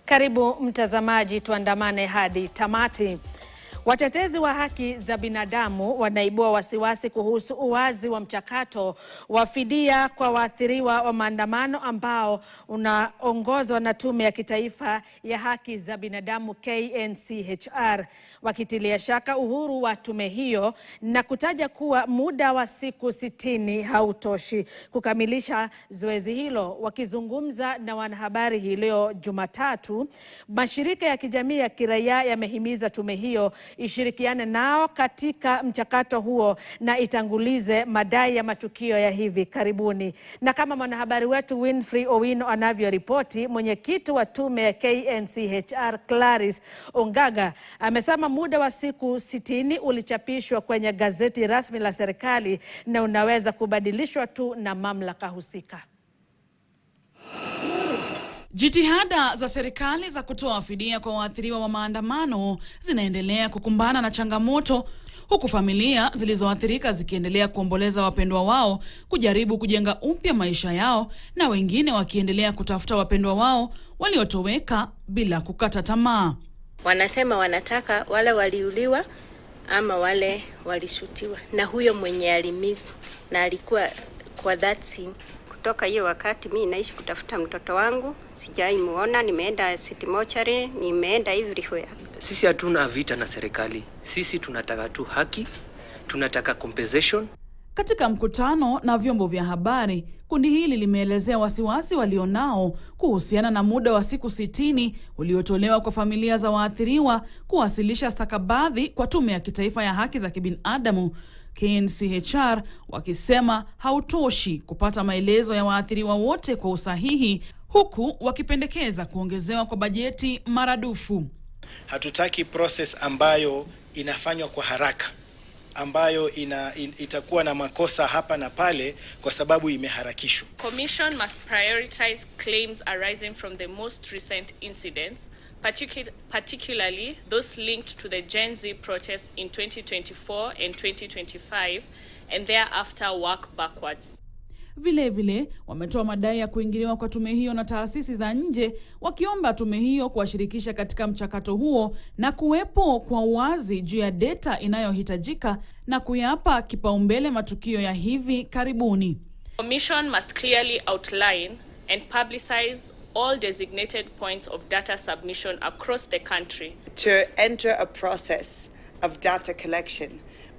Karibu mtazamaji, tuandamane hadi tamati. Watetezi wa haki za binadamu wanaibua wasiwasi kuhusu uwazi wa mchakato wa fidia kwa waathiriwa wa maandamano ambao unaongozwa na Tume ya Kitaifa ya Haki za Binadamu KNCHR, wakitilia shaka uhuru wa tume hiyo na kutaja kuwa muda wa siku 60 hautoshi kukamilisha zoezi hilo. Wakizungumza na wanahabari hii leo Jumatatu, mashirika ya kijamii ya kiraia yamehimiza tume hiyo ishirikiane nao katika mchakato huo na itangulize madai ya matukio ya hivi karibuni. Na kama mwanahabari wetu Winfrey Owino anavyoripoti, mwenyekiti wa tume ya KNCHR Clarice Ongaga amesema muda wa siku 60 ulichapishwa kwenye gazeti rasmi la serikali na unaweza kubadilishwa tu na mamlaka husika. Jitihada za serikali za kutoa fidia kwa waathiriwa wa maandamano zinaendelea kukumbana na changamoto, huku familia zilizoathirika zikiendelea kuomboleza wapendwa wao, kujaribu kujenga upya maisha yao, na wengine wakiendelea kutafuta wapendwa wao waliotoweka bila kukata tamaa. Wanasema wanataka wale waliuliwa ama wale walishutiwa na huyo mwenye alimiss na alikuwa kwa that scene. Kutoka hiyo wakati mimi naishi kutafuta mtoto wangu, sijaimuona. Nimeenda City Mortuary, nimeenda everywhere. Sisi hatuna vita na serikali. Sisi tunataka tu haki, tunataka compensation. Katika mkutano na vyombo vya habari, kundi hili limeelezea wasiwasi walionao kuhusiana na muda wa siku 60 uliotolewa kwa familia za waathiriwa kuwasilisha stakabadhi kwa Tume ya Kitaifa ya Haki za Kibinadamu KNCHR, wakisema hautoshi kupata maelezo ya waathiriwa wote kwa usahihi, huku wakipendekeza kuongezewa kwa bajeti maradufu. Hatutaki process ambayo inafanywa kwa haraka, ambayo itakuwa na makosa hapa na pale kwa sababu imeharakishwa. Commission must prioritize claims arising from the most recent incidents, particularly those linked to the Gen Z protests in 2024 and 2025, and thereafter work backwards. Vile wametoa madai ya kuingiliwa kwa tume hiyo na taasisi za nje, wakiomba tume hiyo kuwashirikisha katika mchakato huo na kuwepo kwa uwazi juu ya data inayohitajika na kuyapa kipaumbele matukio ya hivi karibuni. Commission must clearly outline and publicize all designated points of data submission across the country. To enter a process of data collection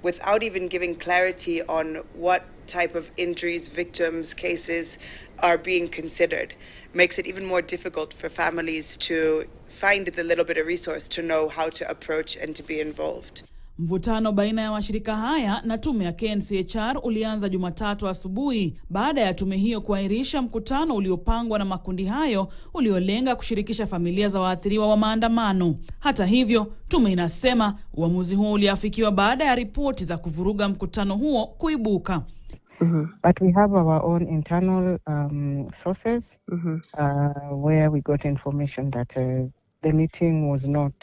without even giving clarity on what type of injuries, victims, cases are being considered makes it even more difficult for families to find the little bit of resource to know how to approach and to be involved. Mvutano baina ya mashirika haya na tume ya KNCHR ulianza Jumatatu asubuhi baada ya tume hiyo kuahirisha mkutano uliopangwa na makundi hayo uliolenga kushirikisha familia za waathiriwa wa maandamano. Hata hivyo, tume inasema uamuzi huo uliafikiwa baada ya ripoti za kuvuruga mkutano huo kuibuka. But we have our own internal sources where we got information that the meeting was not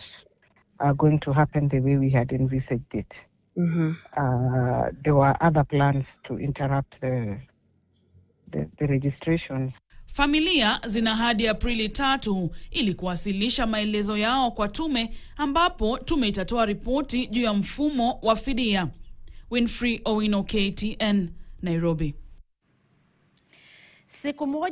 going to happen the way we had envisaged it. There were other plans to interrupt the registrations. Familia zina hadi Aprili 3 ili kuwasilisha maelezo yao kwa tume, ambapo tume itatoa ripoti juu ya mfumo wa fidia. Winfrey Owino, KTN, Nairobi. Siku moja